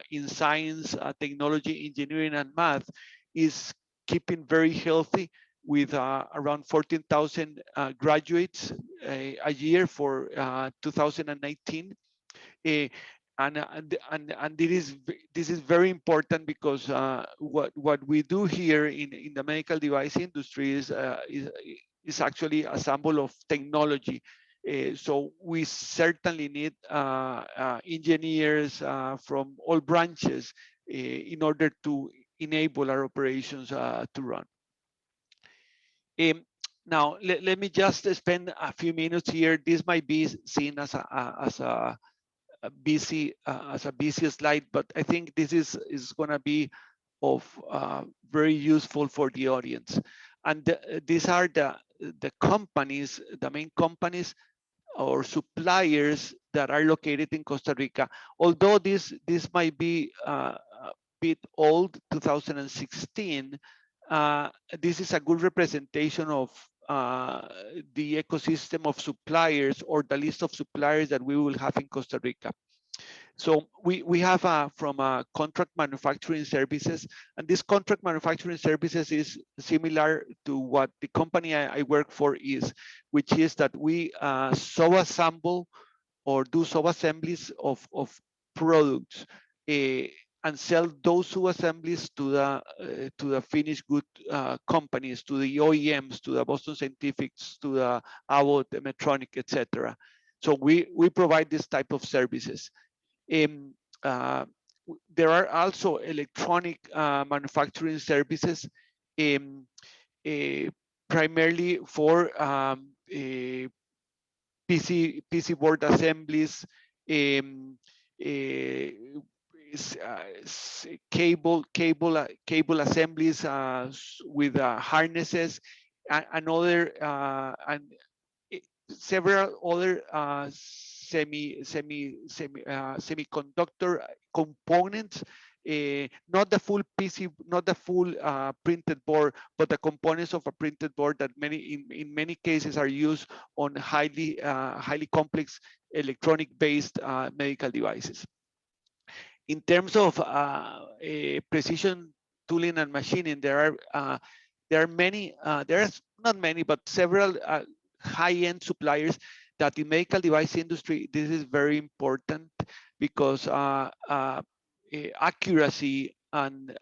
D: in science, technology, engineering, and math is keeping very healthy, with around 14,000 graduates a year for 2019. And this is very important, because what we do here in the medical device industry is actually a symbol of technology. So we certainly need engineers from all branches in order to enable our operations to run. Now, let me just spend a few minutes here. This might be seen as a busy slide, but I think this is going to be of very useful for the audience. And these are the companies, the main companies or suppliers that are located in Costa Rica. Although this might be a bit old, 2016, this is a good representation of the ecosystem of suppliers, or the list of suppliers that we will have in Costa Rica. So we have from contract manufacturing services, and this contract manufacturing services is similar to what the company I work for is, which is that we sub-assemble or do sub-assemblies of products and sell those sub-assemblies to the finished good companies, to the OEMs, to the Boston Scientifics, to the Abbott, the Medtronic, etc. So we provide this type of services. There are also electronic manufacturing services, primarily for PC board assemblies, cable assemblies with harnesses, and several other semiconductor components. Not the full PC, not the full printed board, but the components of a printed board that in many cases are used on highly complex electronic-based medical devices. In terms of precision tooling and machining, there are many. There's not many, but several high-end suppliers that in medical device industry, this is very important, because accuracy and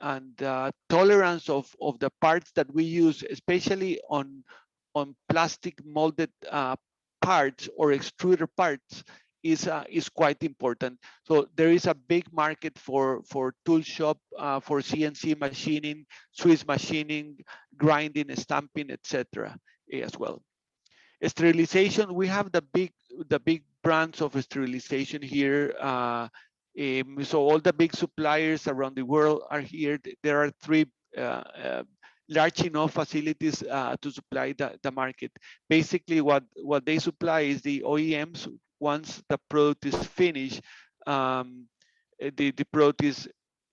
D: tolerance of the parts that we use, especially on plastic molded parts or extruder parts is quite important. So there is a big market for tool shop, for CNC machining, Swiss machining, grinding, stamping, etc. as well. Sterilization, we have the big brands of sterilization here. So all the big suppliers around the world are here. There are 3 large enough facilities to supply the market. Basically, what they supply is the OEMs. Once the product is finished, the product is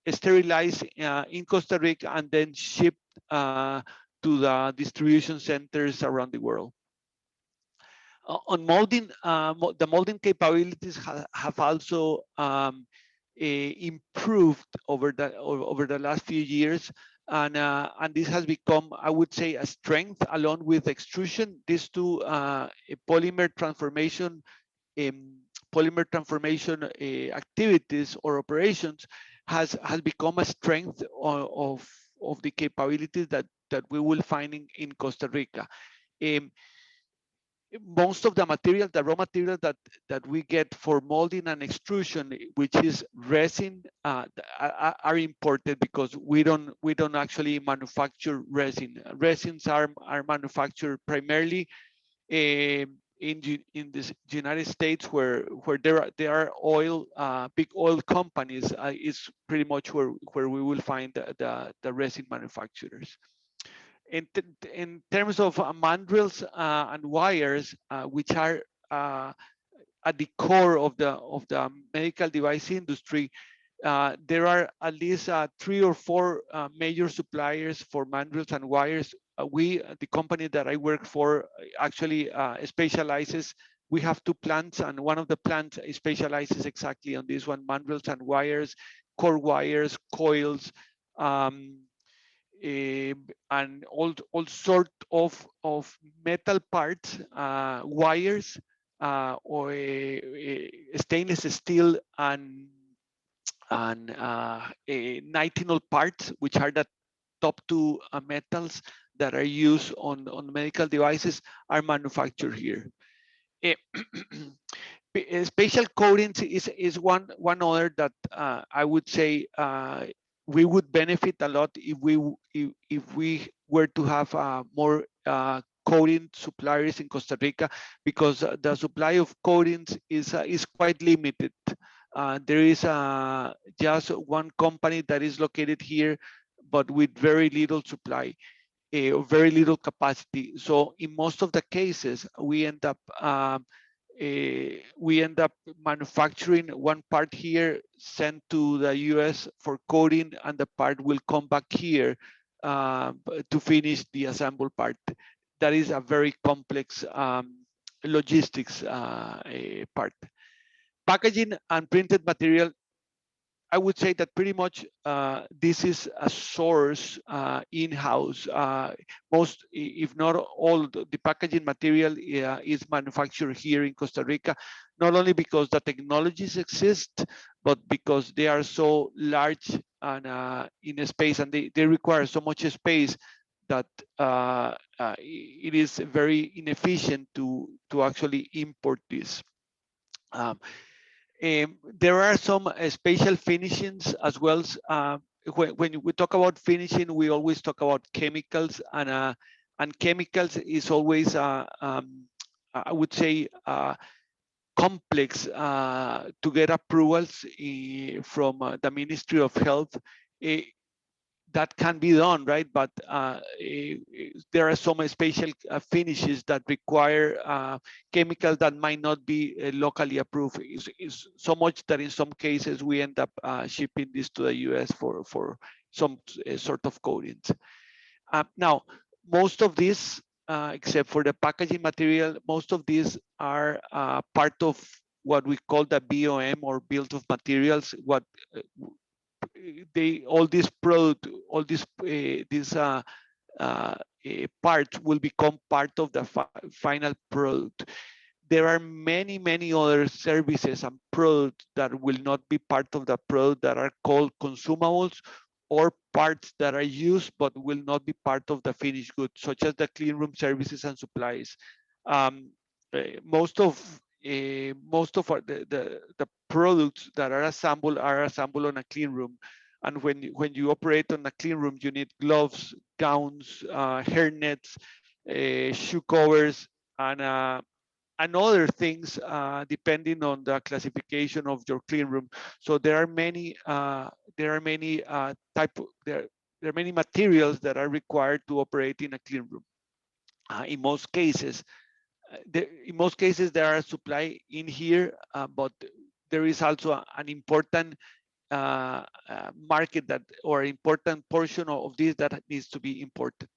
D: sterilized in Costa Rica and then shipped to the distribution centers around the world. On molding, the molding capabilities have also improved over the last few years, and this has become, I would say, a strength along with extrusion. These 2 polymer transformation activities or operations has become a strength of the capabilities that we will find in Costa Rica. Most of the material, the raw material that we get for molding and extrusion, which is resin, are imported because we don't actually manufacture resin. Resins are manufactured primarily in the United States, where there are oil, big oil companies. Is pretty much where we will find the resin manufacturers. In terms of mandrels and wires, which are at the core of the medical device industry, there are at least 3 or 4 major suppliers for mandrels and wires. The company that I work for, actually specializes. We have 2 plants, and one of the plants specializes exactly on this one: mandrels and wires, core wires, coils, and all sort of metal parts, wires, or stainless steel and nitinol parts, which are the top 2 metals that are used on medical devices, are manufactured here. Special coatings is one other that I would say we would benefit a lot if we were to have more coating suppliers in Costa Rica, because the supply of coatings is quite limited. There is just one company that is located here, but with very little supply, very little capacity. So in most of the cases, we end up manufacturing one part here, sent to the US for coating, and the part will come back here to finish the assembled part. That is a very complex logistics part. Packaging and printed material, I would say that pretty much this is a source in-house. Most, if not all, the packaging material is manufactured here in Costa Rica, not only because the technologies exist, but because they are so large and in a space, and they require so much space that it is very inefficient to actually import this. There are some special finishings as well. When we talk about finishing, we always talk about chemicals, and chemicals is always, I would say, complex to get approvals from the Ministry of Health. That can be done, right? But there are some special finishes that require chemicals that might not be locally approved. Is so much that in some cases we end up shipping this to the US for some sort of coatings. Now, most of these, except for the packaging material, most of these are part of what we call the BOM, or Bill of Materials. What all this product, all these parts will become part of the final product. There are many other services and products that will not be part of the product, that are called consumables, or parts that are used but will not be part of the finished good, such as the clean room services and supplies. most of the products that are assembled on a clean room. And when you operate on a clean room, you need gloves, gowns, hairnets, shoe covers, and other things depending on the classification of your clean room. So there are many materials that are required to operate in a clean room. In most cases, there are supply in here, but there is also an important market or important portion of this that needs to be imported.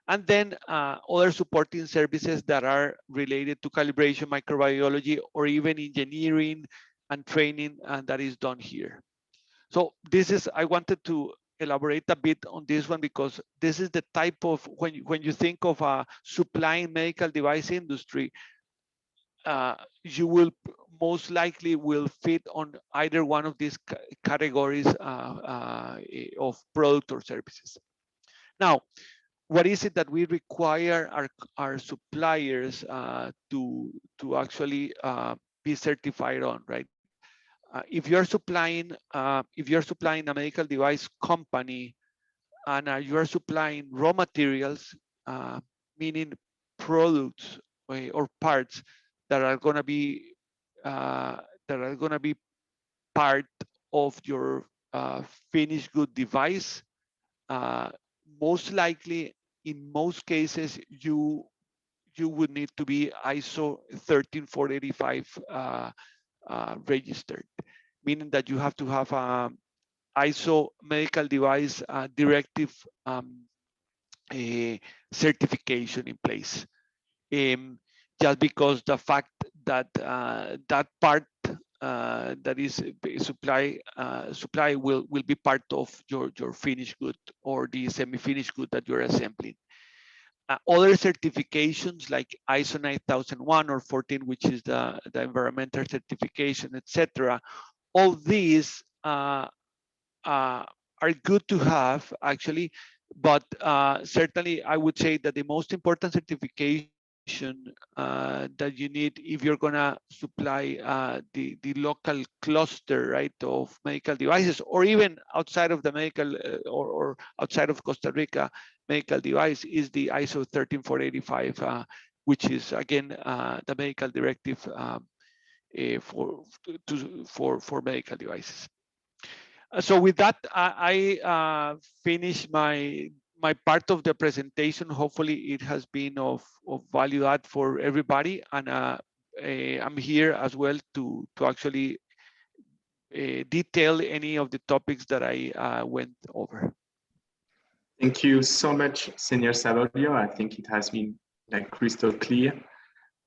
D: And then other supporting services that are related to calibration, microbiology, or even engineering and training, and that is done here. So I wanted to elaborate a bit on this one because this is the type of, when you think of a supplying medical device industry, you will most likely will fit on either one of these categories of product or services. Now, what is it that we require our suppliers to actually be certified on, right? If you're supplying a medical device company and you are supplying raw materials, meaning products or parts that are going to be part of your finished good device, most likely in most cases you would need to be ISO 13485 registered, meaning that you have to have ISO medical device directive certification in place. Just because the fact that that part that is supply will be part of your finished good or the semi-finished good that you're assembling. Other certifications like ISO 9001 or 14, which is the environmental certification, etc. All these are good to have actually, but certainly I would say that the most important certification that you need if you're gonna supply the local cluster, right, of medical devices, or even outside of the medical or outside of Costa Rica medical device, is the ISO 13485, which is again the medical directive for medical devices. So with that, I finish my part of the presentation. Hopefully it has been of value add for everybody, and I'm here as well to actually detail any of the topics that I went over.
B: Thank you so much, Senior Savorio. I think it has been like crystal clear.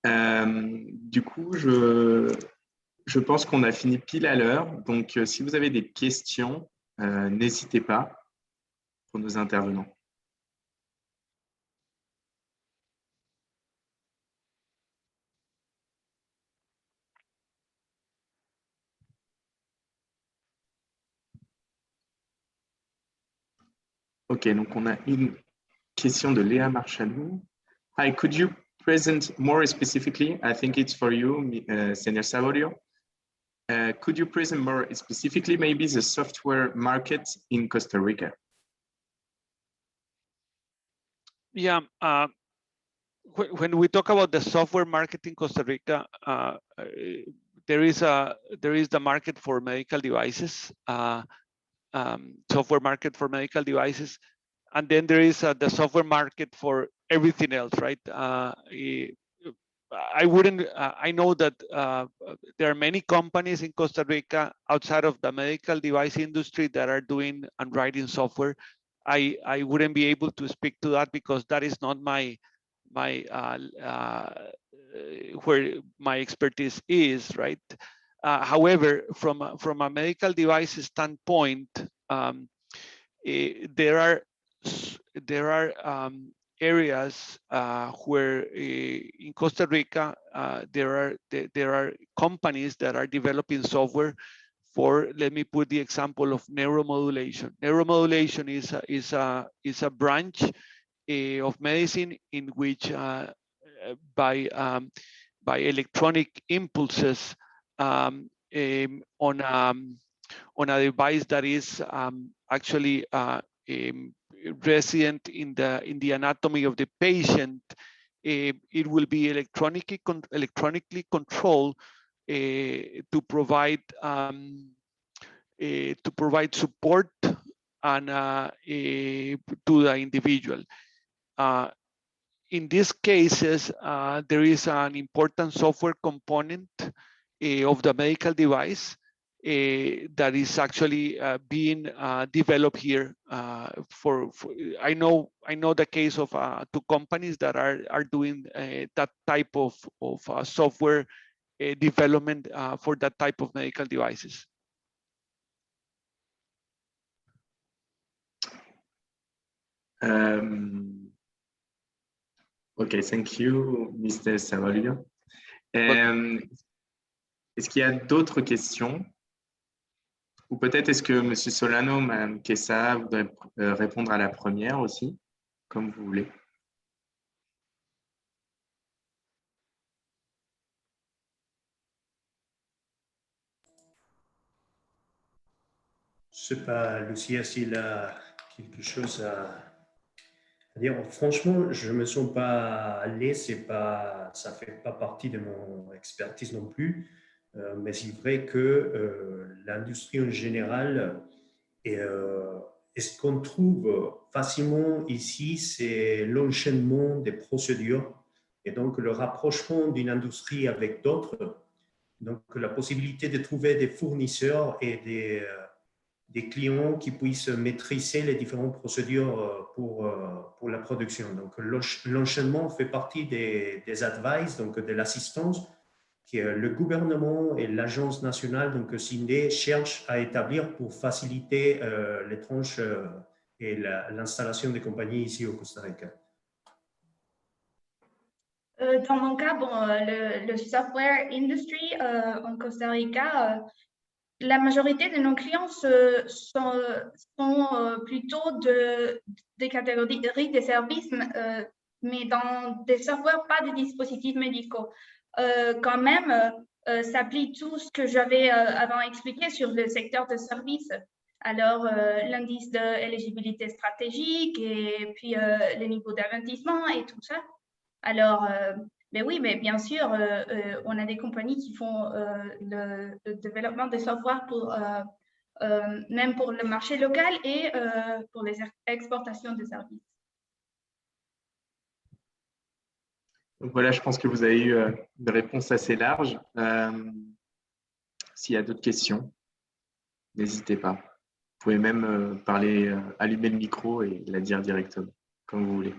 B: Du coup, je pense qu'on a fini pile à l'heure. Donc, si vous avez des questions, n'hésitez pas pour nos intervenants. Ok, donc on a une question de Léa Marchalou. Hi, could you present more specifically? I think it's for you, Senior Savorio. Could you present more specifically maybe the software market in Costa Rica?
D: Yeah, when we talk about the software market in Costa Rica, there is the market for medical devices, software market for medical devices, and then there is the software market for everything else, right? I know that there are many companies in Costa Rica outside of the medical device industry that are doing and writing software. I wouldn't be able to speak to that because that is not where my expertise is, right? However, from a medical device standpoint, there are areas where in Costa Rica there are companies that are developing software for, let me put the example of neuromodulation. Neuromodulation is a branch of medicine in which by by electronic impulses on a device that is actually resident in the anatomy of the patient. It will be electronically controlled to provide support and to the individual. In these cases, there is an important software component of the medical device that is actually being developed here. I know the case of 2 companies that are doing that type of software development for that type of medical devices.
B: Okay, thank you, Mr. Savorio. Est-ce qu'il y a d'autres questions? Ou peut-être est-ce que M. Solano, Mme Quesada voudrait répondre à la première aussi, comme vous voulez.
C: Je ne sais pas, Lucia, s'il a quelque chose à dire. Franchement, je ne me sens pas à l'aise, ça ne fait pas partie de mon expertise non plus. Mais c'est vrai que l'industrie en général, et ce qu'on trouve facilement ici, c'est l'enchaînement des procédures et donc le rapprochement d'une industrie avec d'autres. Donc, la possibilité de trouver des fournisseurs et des clients qui puissent maîtriser les différentes procédures pour la production. Donc, l'enchaînement fait partie des advice, donc de l'assistance que le gouvernement et l'Agence nationale, donc CINDE, cherchent à établir pour faciliter les tranches et l'installation des compagnies ici au Costa Rica.
A: Dans mon cas, bon, le software industry en Costa Rica, la majorité de nos clients sont plutôt des catégories de services, mais dans des softwares, pas des dispositifs médicaux. Quand même, ça applique tout ce que j'avais avant expliqué sur le secteur de services. Alors, l'indice d'éligibilité stratégique et puis les niveaux d'investissement et tout ça. Alors, mais oui, mais bien sûr, on a des compagnies qui font le développement de software même pour le marché local et pour les exportations de services.
B: Donc voilà, je pense que vous avez eu une réponse assez large. S'il y a d'autres questions, n'hésitez pas. Vous pouvez même allumer le micro et la dire directement, comme vous voulez.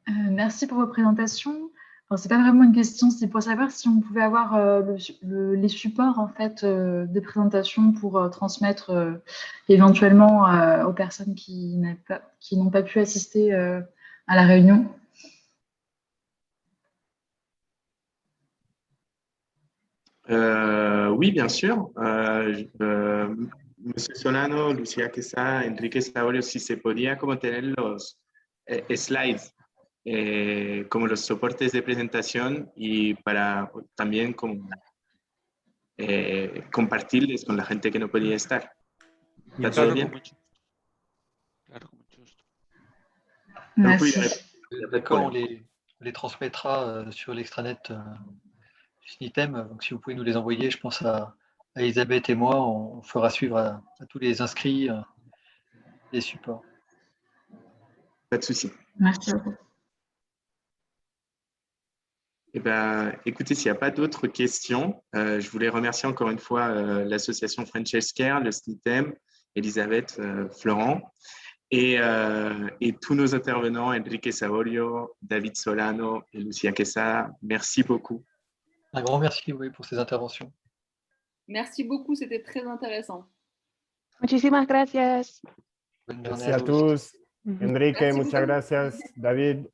F: Merci pour vos présentations. Ce n'est pas vraiment une question, c'est pour savoir si on pouvait avoir les supports en fait, de présentation pour transmettre éventuellement aux personnes qui n'ont pas pu assister à la réunion.
B: Oui, bien sûr. Monsieur Solano, Lucia Quesada, Enrique Savorio, si se podía como tener los slides, como los soportes de presentación y para también como, compartirles con la gente que no podía estar. ¿Está todo bien?
D: Claro, con mucho gusto.
F: Merci.
G: D'accord, on les transmettra sur l'extranet du SNITEM. Donc, si vous pouvez nous les envoyer, je pense à Elisabeth et moi, on fera suivre à tous les inscrits les supports.
B: Pas de souci.
F: Merci beaucoup.
B: Eh ben, écoutez, s'il n'y a pas d'autres questions, je voulais remercier encore une fois l'association French Healthcare, le SNITEM, Elisabeth, Florent, et tous nos intervenants, Enrique Savorio, David Solano et Lucia Quesada. Merci beaucoup.
G: Un grand merci pour ces interventions.
E: Merci beaucoup, c'était très intéressant.
H: Muchísimas gracias.
G: Bonne journée
I: Merci à tous. Enrique,
E: Merci
I: muchas
E: beaucoup.
I: gracias. David.